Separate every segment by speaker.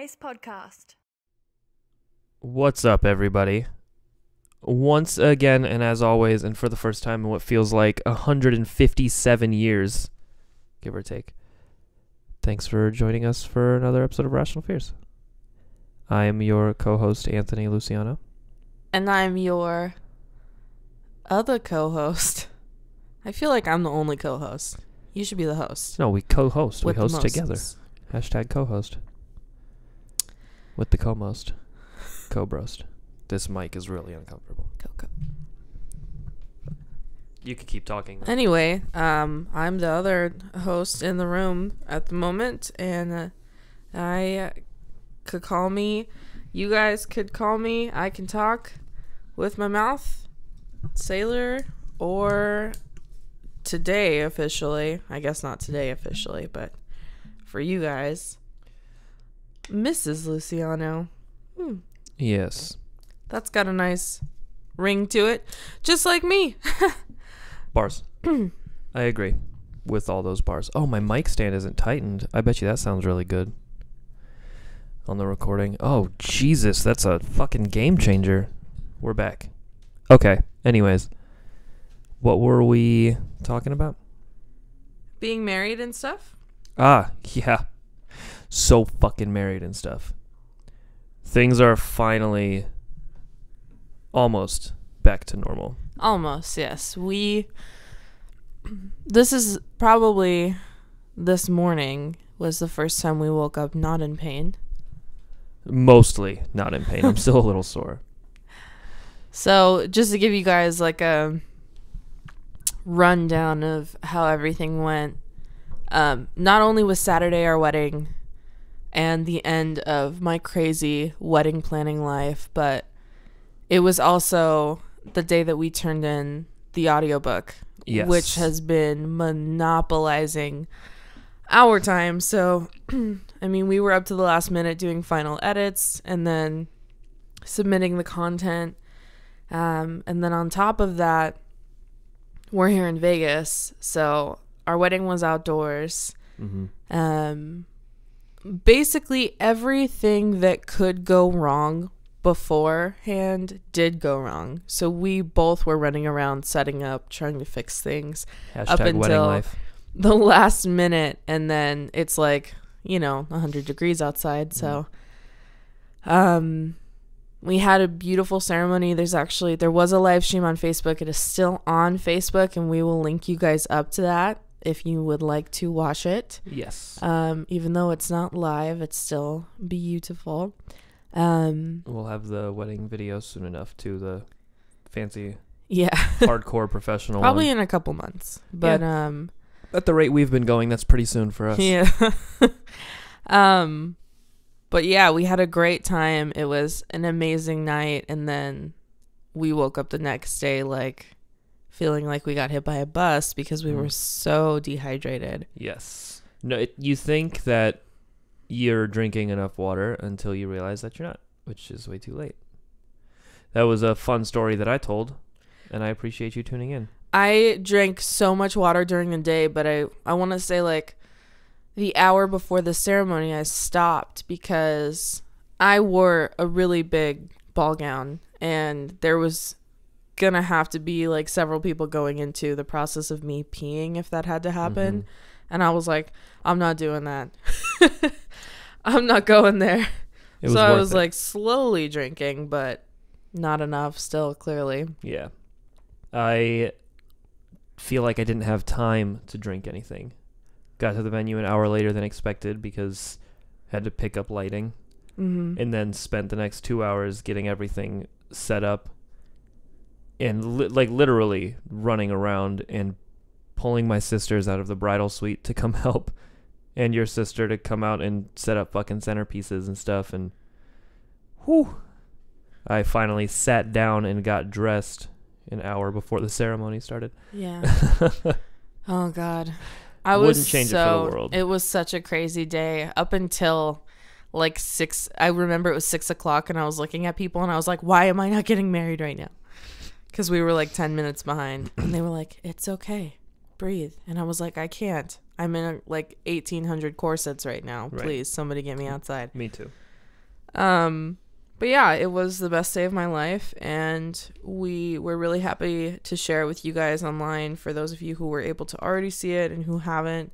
Speaker 1: Space Podcast.
Speaker 2: What's up, everybody? Once again, and as always, and for the first time in what feels like 157 years, give or take, thanks for joining us for another episode of Irrational Fears. I am your co-host, Anthony Luciano.
Speaker 3: And I'm your other co-host. I feel like I'm the only co-host. You should be the host.
Speaker 2: No, we co-host. We
Speaker 3: With the
Speaker 2: host
Speaker 3: most.
Speaker 2: together. Hashtag co-host. With the co-most. Co-brost. This mic is really uncomfortable.
Speaker 3: Co-co.
Speaker 2: You could keep talking.
Speaker 3: Anyway, I'm the other host in the room at the moment, and I could call me. You guys could call me. I can talk with my mouth. Sailor, or today officially. I guess not today officially, but for you guys, Mrs. Luciano.
Speaker 2: Yes.
Speaker 3: That's got a nice ring to it, just like me.
Speaker 2: Bars. I agree with all those bars. Oh, my mic stand isn't tightened. I bet you that sounds really good on the recording. Oh, Jesus, that's a fucking game changer. We're back. Okay, anyways. What were we talking about?
Speaker 3: Being married and stuff?
Speaker 2: Ah, yeah. So fucking married and stuff. Things are finally almost back to normal.
Speaker 3: Almost, yes. This is probably, this morning was the first time we woke up not in pain.
Speaker 2: Mostly not in pain. I'm still a little sore.
Speaker 3: So just to give you guys like a rundown of how everything went, not only was Saturday our wedding and the end of my crazy wedding planning life, but it was also the day that we turned in the audiobook,
Speaker 2: Yes.
Speaker 3: which has been monopolizing our time. So, I mean, we were up to the last minute doing final edits and then submitting the content. And then on top of that, we're here in Vegas. So our wedding was outdoors.
Speaker 2: Mm-hmm.
Speaker 3: Basically everything that could go wrong beforehand did go wrong. So we both were running around setting up, trying to fix things
Speaker 2: Hashtag
Speaker 3: up
Speaker 2: wedding
Speaker 3: until
Speaker 2: life.
Speaker 3: the last minute, and then it's like, 100 degrees outside. So we had a beautiful ceremony. There was a live stream on Facebook. It is still on Facebook, and we will link you guys up to that if you would like to watch it.
Speaker 2: Yes.
Speaker 3: Even though it's not live, it's still beautiful.
Speaker 2: We'll have the wedding video soon enough too. The fancy,
Speaker 3: Yeah.
Speaker 2: hardcore professional
Speaker 3: Probably
Speaker 2: one.
Speaker 3: in a couple months. But
Speaker 2: At the rate we've been going, that's pretty soon for us.
Speaker 3: yeah. But yeah, we had a great time. It was an amazing night, and then we woke up the next day like feeling like we got hit by a bus because we were so dehydrated.
Speaker 2: Yes. No, you think that you're drinking enough water until you realize that you're not, which is way too late. That was a fun story that I told, and I appreciate you tuning in.
Speaker 3: I drank so much water during the day, but I want to say like the hour before the ceremony I stopped because I wore a really big ball gown, and there was gonna have to be like several people going into the process of me peeing if that had to happen. And I was like, I'm not doing that. I'm not going there. So I was like slowly drinking, but not enough still, clearly.
Speaker 2: Yeah. I feel like I didn't have time to drink anything. Got to the venue an hour later than expected because I had to pick up lighting.
Speaker 3: Mm-hmm.
Speaker 2: And then spent the next 2 hours getting everything set up and literally running around and pulling my sisters out of the bridal suite to come help, and your sister to come out and set up fucking centerpieces and stuff. And I finally sat down and got dressed an hour before the ceremony started.
Speaker 3: Yeah. Oh God.
Speaker 2: Wouldn't change it for the world.
Speaker 3: It was such a crazy day up until like 6. I remember it was 6:00 and I was looking at people and I was like, why am I not getting married right now? Because we were like 10 minutes behind, and they were like, it's okay, breathe. And I was like, I can't. I'm in like 1,800 corsets right now.
Speaker 2: Right.
Speaker 3: Please, somebody get me outside.
Speaker 2: Me too.
Speaker 3: But yeah, it was the best day of my life, and we were really happy to share it with you guys online. For those of you who were able to already see it and who haven't,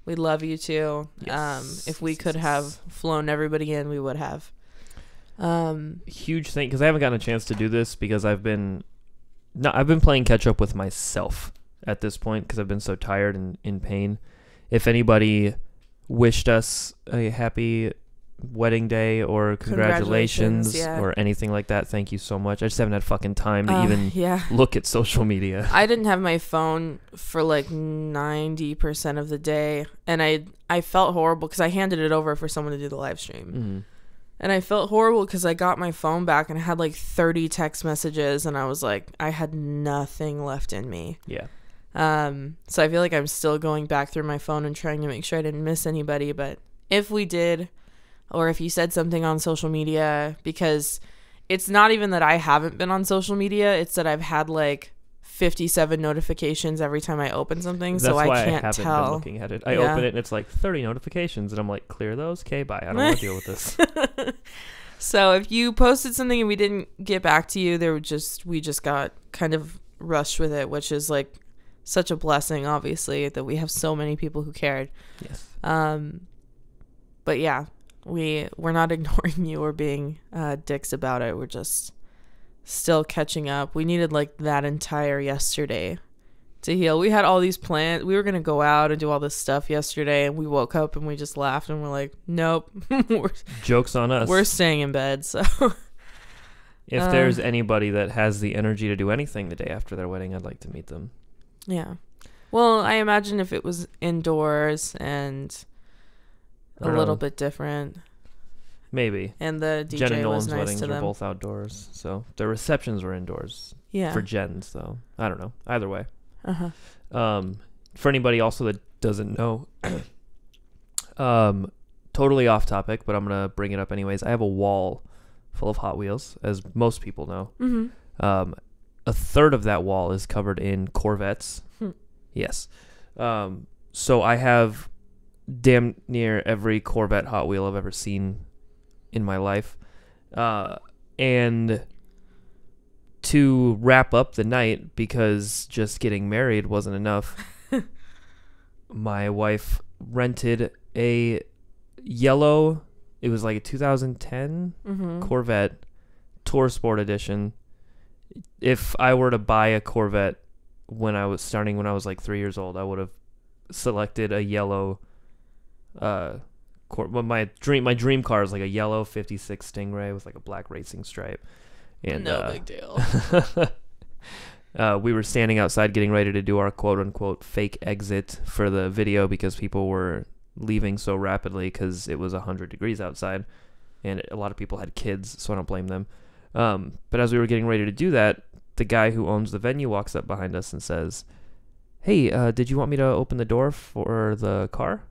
Speaker 3: we love you too.
Speaker 2: Yes.
Speaker 3: If we could have flown everybody in, we would have.
Speaker 2: Huge thing, because I haven't gotten a chance to do this because I've been playing catch up with myself at this point because I've been so tired and in pain. If anybody wished us a happy wedding day or congratulations or anything like that, thank you so much. I just haven't had fucking time to even look at social media.
Speaker 3: I didn't have my phone for like 90% of the day, and I felt horrible because I handed it over for someone to do the live stream.
Speaker 2: Mm-hmm.
Speaker 3: And I felt horrible because I got my phone back and I had like 30 text messages, and I was like, I had nothing left in me.
Speaker 2: Yeah.
Speaker 3: So I feel like I'm still going back through my phone and trying to make sure I didn't miss anybody. But if we did, or if you said something on social media, because it's not even that I haven't been on social media, it's that I've had like 57 notifications every time I open something.
Speaker 2: That's
Speaker 3: so
Speaker 2: why
Speaker 3: I can't
Speaker 2: haven't
Speaker 3: tell.
Speaker 2: been looking at it. I open it and it's like 30 notifications, and I'm like, clear those? Okay, bye. I don't want to deal with this.
Speaker 3: So if you posted something and we didn't get back to you, we just got kind of rushed with it, which is like such a blessing, obviously, that we have so many people who cared.
Speaker 2: Yes.
Speaker 3: But yeah, we're not ignoring you or being dicks about it. We're just still catching up. We needed like that entire yesterday to heal. We had all these plans. We were going to go out and do all this stuff yesterday, and we woke up and we just laughed and we're like, nope.
Speaker 2: Joke's on us.
Speaker 3: We're staying in bed. So
Speaker 2: if there's anybody that has the energy to do anything the day after their wedding, I'd like to meet them.
Speaker 3: Yeah. Well, I imagine if it was indoors and a little bit different.
Speaker 2: Maybe.
Speaker 3: And the DJ
Speaker 2: Jen and
Speaker 3: was
Speaker 2: Nolan's
Speaker 3: nice
Speaker 2: weddings
Speaker 3: to
Speaker 2: are
Speaker 3: them.
Speaker 2: both outdoors, so the receptions were indoors.
Speaker 3: Yeah.
Speaker 2: For Jen's, though. I don't know. Either way.
Speaker 3: Uh-huh.
Speaker 2: For anybody also that doesn't know, totally off topic, but I'm going to bring it up anyways. I have a wall full of Hot Wheels, as most people know.
Speaker 3: Mm-hmm.
Speaker 2: A third of that wall is covered in Corvettes. Yes. So I have damn near every Corvette Hot Wheel I've ever seen in my life. And to wrap up the night, because just getting married wasn't enough, my wife rented a yellow, it was like a 2010 Corvette Tour Sport Edition. If I were to buy a Corvette when I was like 3 years old, I would have selected a yellow my dream car is like a yellow 56 Stingray with like a black racing stripe. And
Speaker 3: no big deal.
Speaker 2: We were standing outside getting ready to do our quote unquote fake exit for the video because people were leaving so rapidly because it was 100 degrees outside, and a lot of people had kids, so I don't blame them. But as we were getting ready to do that, the guy who owns the venue walks up behind us and says, "Hey, did you want me to open the door for the car?"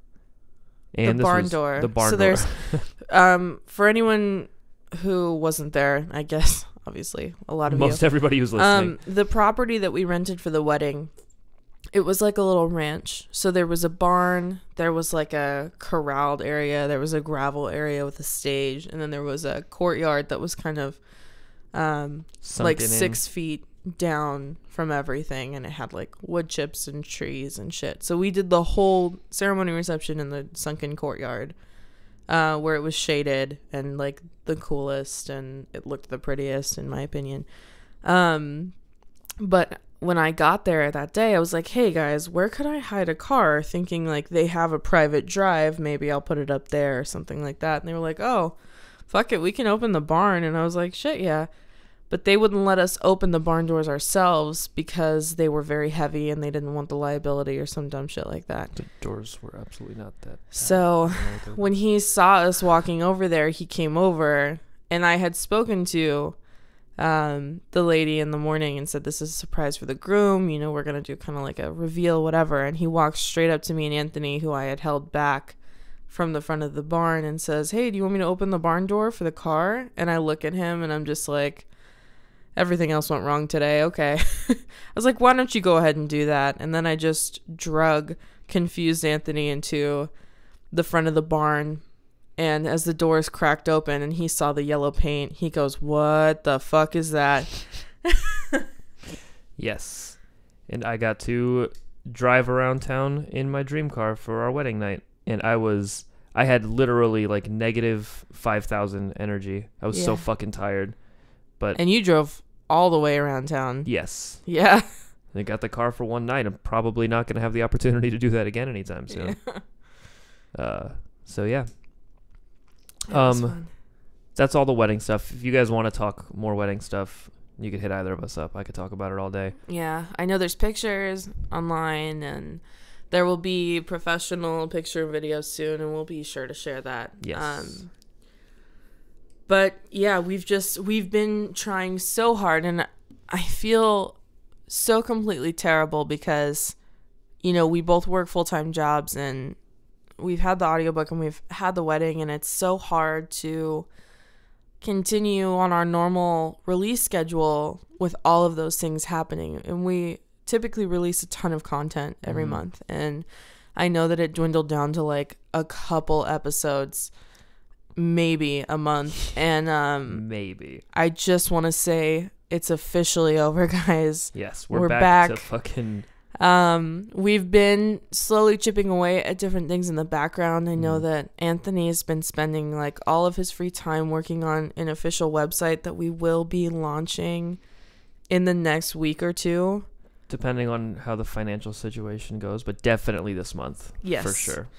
Speaker 2: And
Speaker 3: the barn door.
Speaker 2: The barn
Speaker 3: door. There's, for anyone who wasn't there, I guess, obviously, a lot of
Speaker 2: most everybody who's listening.
Speaker 3: The property that we rented for the wedding, it was like a little ranch. So there was a barn, there was like a corralled area, there was a gravel area with a stage, and then there was a courtyard that was kind of like 6 feet down from everything, and it had like wood chips and trees and shit. So we did the whole ceremony reception in the sunken courtyard, where it was shaded and like the coolest, and it looked the prettiest in my opinion. But when I got there that day, I was like, hey guys, where could I hide a car? Thinking like they have a private drive, maybe I'll put it up there or something like that. And they were like, oh, fuck it, we can open the barn. And I was like, shit, yeah. But they wouldn't let us open the barn doors ourselves because they were very heavy and they didn't want the liability or some dumb shit like that.
Speaker 2: The doors were absolutely not that.
Speaker 3: So when he saw us walking over there, he came over, and I had spoken to the lady in the morning and said, this is a surprise for the groom. You know, we're going to do kind of like a reveal, whatever. And he walks straight up to me and Anthony, who I had held back from the front of the barn, and says, hey, do you want me to open the barn door for the car? And I look at him and I'm just like, everything else went wrong today. Okay. I was like, why don't you go ahead and do that? And then I just confused Anthony into the front of the barn. And as the doors cracked open and he saw the yellow paint, he goes, "What the fuck is that?"
Speaker 2: Yes. And I got to drive around town in my dream car for our wedding night. And I had literally like negative 5,000 energy. I was so fucking tired.
Speaker 3: And you drove all the way around town.
Speaker 2: Yes.
Speaker 3: Yeah.
Speaker 2: I got the car for one night. I'm probably not going to have the opportunity to do that again anytime soon. So yeah. That's all the wedding stuff. If you guys want to talk more wedding stuff, you could hit either of us up. I could talk about it all day.
Speaker 3: Yeah, I know there's pictures online, and there will be professional picture videos soon, and we'll be sure to share that.
Speaker 2: Yes.
Speaker 3: But yeah, we've been trying so hard, and I feel so completely terrible because, you know, we both work full-time jobs, and we've had the audiobook and we've had the wedding, and it's so hard to continue on our normal release schedule with all of those things happening. And we typically release a ton of content every month, and I know that it dwindled down to like a couple episodes, maybe a month. And
Speaker 2: maybe
Speaker 3: I just want to say it's officially over, guys.
Speaker 2: Yes, we're back to fucking
Speaker 3: we've been slowly chipping away at different things in the background. I know that Anthony has been spending like all of his free time working on an official website that we will be launching in the next week or two,
Speaker 2: depending on how the financial situation goes, but definitely this month.
Speaker 3: Yes,
Speaker 2: for sure.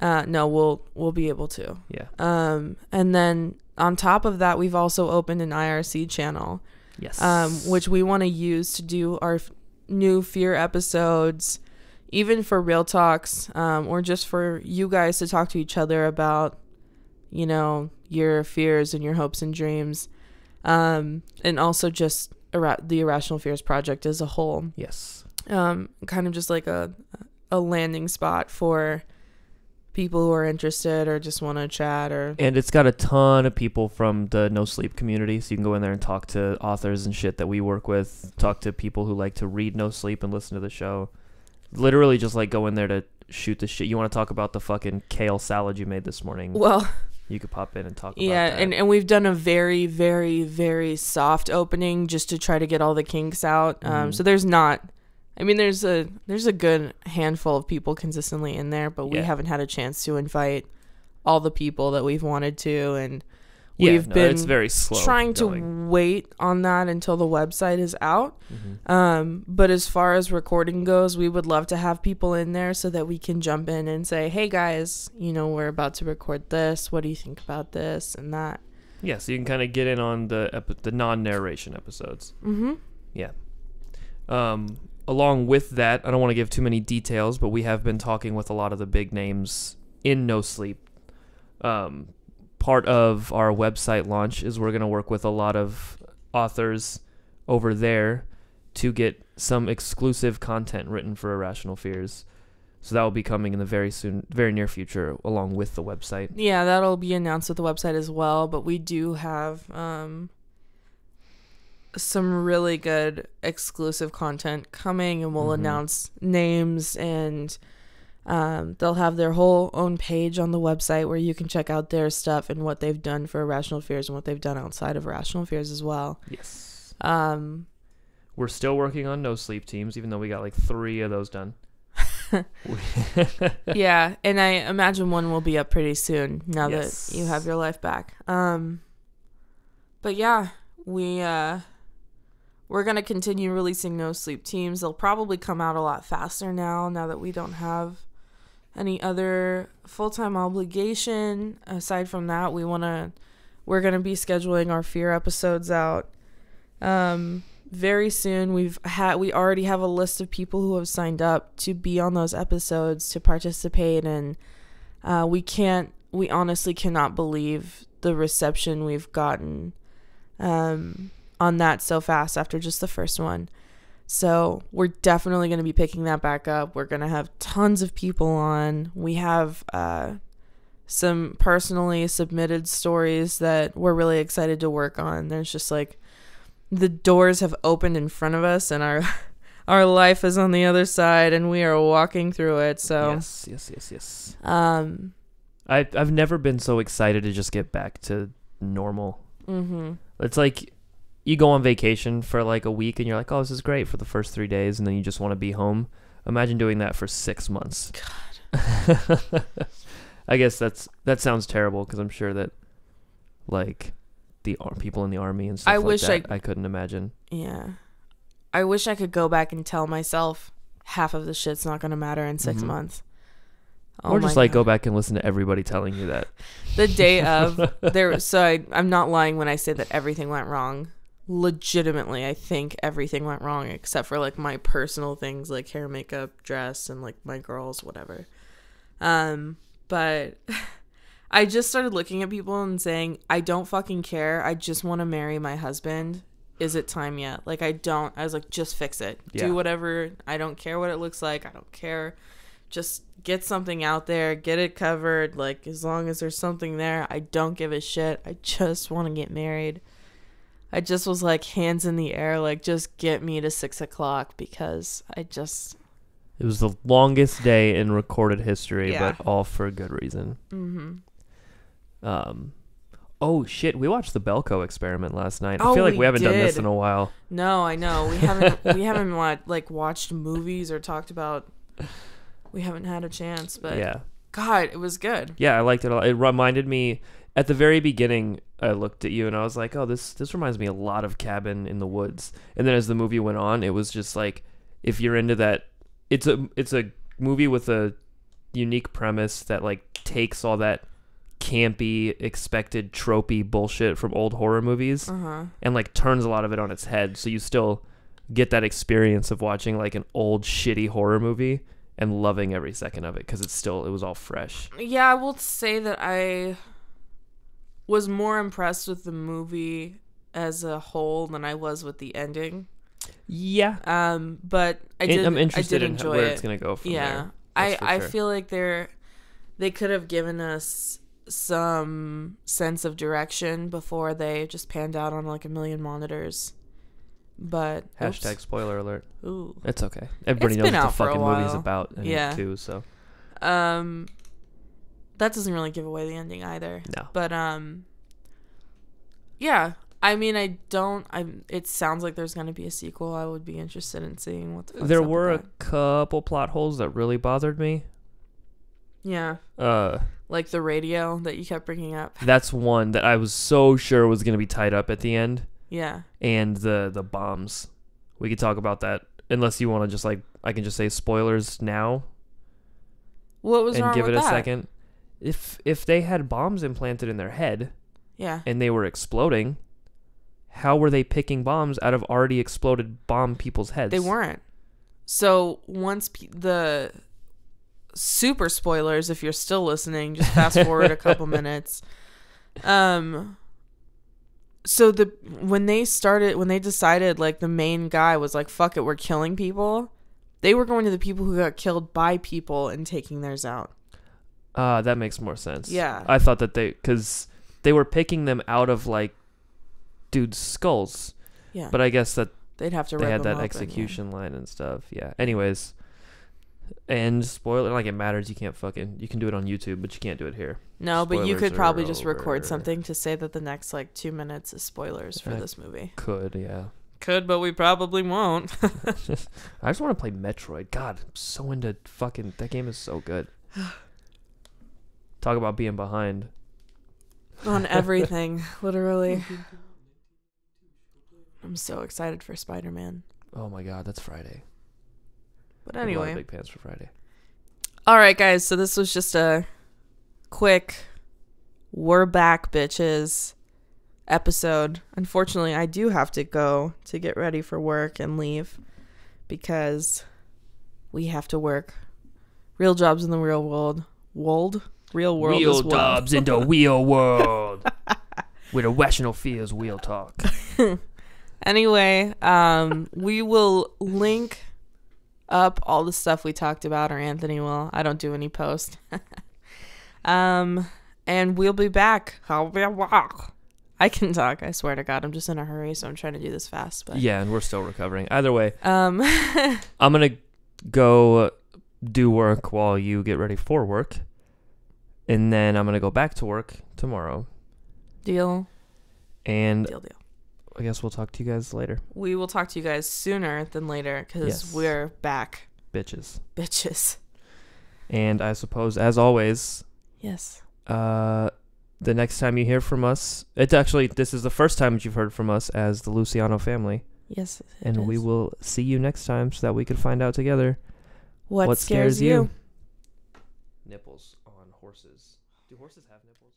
Speaker 3: No, we'll be able to.
Speaker 2: Yeah.
Speaker 3: And then on top of that, we've also opened an IRC channel.
Speaker 2: Yes.
Speaker 3: Which we want to use to do our new fear episodes, even for real talks, or just for you guys to talk to each other about, you know, your fears and your hopes and dreams, and also just the Irrational Fears Project as a whole.
Speaker 2: Yes.
Speaker 3: Kind of just like a landing spot for people who are interested or just want to chat.
Speaker 2: And it's got a ton of people from the No Sleep community, so you can go in there and talk to authors and shit that we work with, talk to people who like to read No Sleep and listen to the show. Literally just like go in there to shoot the shit. You want to talk about the fucking kale salad you made this morning?
Speaker 3: Well,
Speaker 2: you could pop in and talk about
Speaker 3: that. And we've done a very, very, very soft opening just to try to get all the kinks out. So there's not... I mean, there's a good handful of people consistently in there, but we haven't had a chance to invite all the people that we've wanted to, and we've been
Speaker 2: it's very slow
Speaker 3: trying to wait on that until the website is out. But as far as recording goes, we would love to have people in there so that we can jump in and say, "Hey guys, you know, we're about to record this. What do you think about this and that?"
Speaker 2: Yeah, so you can kind of get in on the non-narration episodes. Yeah. Along with that, I don't want to give too many details, but we have been talking with a lot of the big names in No Sleep. Part of our website launch is we're going to work with a lot of authors over there to get some exclusive content written for Irrational Fears. So that will be coming in the very near future, along with the website. Yeah,
Speaker 3: that'll be announced with the website as well, but we do have... some really good exclusive content coming, and we'll announce names, and they'll have their whole own page on the website where you can check out their stuff and what they've done for Irrational Fears and what they've done outside of Irrational Fears as well.
Speaker 2: Yes. We're still working on No Sleep teams, even though we got like 3 of those done.
Speaker 3: Yeah, and I imagine one will be up pretty soon now that you have your life back. But yeah, we're going to continue releasing No Sleep teams. They'll probably come out a lot faster now that we don't have any other full-time obligation. Aside from that, we're going to be scheduling our fear episodes out very soon. We already have a list of people who have signed up to be on those episodes, to participate, and we honestly cannot believe the reception we've gotten on that so fast after just the first one. So we're definitely going to be picking that back up. We're going to have tons of people on. We have some personally submitted stories that we're really excited to work on. There's just like the doors have opened in front of us, and our life is on the other side, and we are walking through it. So
Speaker 2: yes. I've never been so excited to just get back to normal.
Speaker 3: Mm-hmm.
Speaker 2: It's like you go on vacation for like a week and you're like, oh, this is great for the first 3 days, and then you just want to be home. Imagine doing that for 6 months.
Speaker 3: God.
Speaker 2: I guess that sounds terrible because I'm sure that like the people in the army and stuff I couldn't imagine.
Speaker 3: Yeah. I wish I could go back and tell myself half of the shit's not going to matter in 6 months.
Speaker 2: Or just like go back and listen to everybody telling you that.
Speaker 3: The day of there, so I'm not lying when I say that everything went wrong. Legitimately, I think everything went wrong except for like my personal things like hair, makeup, dress, and like my girls, whatever. But I just started looking at people and saying, I don't fucking care. I just want to marry my husband. Is it time yet? Like I was like, just fix it.
Speaker 2: Yeah.
Speaker 3: Do whatever. I don't care what it looks like. I don't care. Just get something out there, get it covered. Like as long as there's something there, I don't give a shit. I just want to get married. I just was like hands in the air, like just get me to 6 o'clock because it
Speaker 2: was the longest day in recorded history,
Speaker 3: Yeah.
Speaker 2: but all for a good reason.
Speaker 3: Mm-hmm.
Speaker 2: Oh shit, we watched the Belko Experiment last night.
Speaker 3: Oh,
Speaker 2: I feel like
Speaker 3: we
Speaker 2: we haven't done this
Speaker 3: did.
Speaker 2: in a while.
Speaker 3: No, I know. We haven't watched movies or talked about. We haven't had a chance, but
Speaker 2: Yeah.
Speaker 3: God, it was good.
Speaker 2: Yeah, I liked it a lot. It reminded me at the very beginning. I looked at you and I was like, "Oh, this reminds me a lot of Cabin in the Woods." And then as the movie went on, it was just like, if you're into that, it's a movie with a unique premise that like takes all that campy, expected, tropey bullshit from old horror movies and like turns a lot of it on its head. So you still get that experience of watching like an old shitty horror movie and loving every second of it because it was all fresh.
Speaker 3: Yeah, I will say that I was more impressed with the movie as a whole than I was with the ending.
Speaker 2: Yeah.
Speaker 3: But I'm
Speaker 2: interested in
Speaker 3: enjoy
Speaker 2: where
Speaker 3: it.
Speaker 2: it's gonna go from there.
Speaker 3: Yeah, I feel like they could have given us some sense of direction before they just panned out on like a million monitors. But
Speaker 2: Hashtag spoiler alert.
Speaker 3: Ooh.
Speaker 2: It's okay. Everybody
Speaker 3: It's
Speaker 2: knows
Speaker 3: been
Speaker 2: what
Speaker 3: out
Speaker 2: the
Speaker 3: for a
Speaker 2: fucking movie's
Speaker 3: while.
Speaker 2: about
Speaker 3: Yeah.
Speaker 2: too, so
Speaker 3: that doesn't really give away the ending either.
Speaker 2: No.
Speaker 3: But yeah. I mean, it sounds like there's going to be a sequel. I would be interested in seeing what the fuck's
Speaker 2: there
Speaker 3: up
Speaker 2: were a
Speaker 3: with that.
Speaker 2: couple plot holes that really bothered me.
Speaker 3: Yeah. Like the radio that you kept bringing up.
Speaker 2: That's one that I was so sure was going to be tied up at the end.
Speaker 3: Yeah.
Speaker 2: And the bombs. We could talk about that unless you want to just like, I can just say spoilers now.
Speaker 3: What was
Speaker 2: and
Speaker 3: wrong
Speaker 2: give
Speaker 3: with
Speaker 2: it a
Speaker 3: that?
Speaker 2: second. If they had bombs implanted in their head,
Speaker 3: Yeah.
Speaker 2: and they were exploding, how were they picking bombs out of already exploded bomb people's heads?
Speaker 3: They weren't. So once the super spoilers, if you're still listening, just fast forward a couple minutes. So when they decided like the main guy was like, fuck it, we're killing people, they were going to the people who got killed by people and taking theirs out.
Speaker 2: That makes more sense.
Speaker 3: Yeah.
Speaker 2: I thought that because they were picking them out of like dudes' skulls.
Speaker 3: Yeah.
Speaker 2: But I guess that
Speaker 3: they'd have to
Speaker 2: they
Speaker 3: rip
Speaker 2: had
Speaker 3: them
Speaker 2: that
Speaker 3: open,
Speaker 2: execution line and stuff. Yeah. Anyways, and spoiler, like it matters. You can do it on YouTube, but you can't do it here.
Speaker 3: No, but you
Speaker 2: Spoilers
Speaker 3: could probably
Speaker 2: are
Speaker 3: just record
Speaker 2: over.
Speaker 3: something to say that the next like 2 minutes is spoilers for this movie.
Speaker 2: Could, yeah.
Speaker 3: Could, but we probably won't.
Speaker 2: I just want to play Metroid. God, I'm so into fucking... That game is so good. Talk about being behind.
Speaker 3: On everything, literally. I'm so excited for Spider-Man.
Speaker 2: Oh my god, that's Friday.
Speaker 3: But
Speaker 2: I have a lot of
Speaker 3: anyway.
Speaker 2: big plans for Friday.
Speaker 3: All right, guys. So this was just a quick "We're back, bitches" episode. Unfortunately, I do have to go to get ready for work and leave because we have to work. Real jobs in the real world. Real world
Speaker 2: Real
Speaker 3: as well.
Speaker 2: jobs in the real world. With Irrational Fears Wheel Talk.
Speaker 3: Anyway, we will link up all the stuff we talked about, or Anthony will. I don't do any post. And we'll be back. I can talk, I swear to God. I'm just in a hurry, so I'm trying to do this fast. But
Speaker 2: Yeah, and we're still recovering. Either way,
Speaker 3: I'm
Speaker 2: I'm going to go do work while you get ready for work. And then I'm going to go back to work tomorrow.
Speaker 3: Deal.
Speaker 2: And
Speaker 3: Deal.
Speaker 2: I guess we'll talk to you guys later.
Speaker 3: We will talk to you guys sooner than later because
Speaker 2: Yes.
Speaker 3: we're back.
Speaker 2: Bitches. And I suppose, as always,
Speaker 3: Yes.
Speaker 2: the next time you hear from us, this is the first time that you've heard from us as the Luciano family.
Speaker 3: Yes.
Speaker 2: And we will see you next time so that we can find out together
Speaker 3: what scares you.
Speaker 2: Nipples on horses. Do horses have nipples?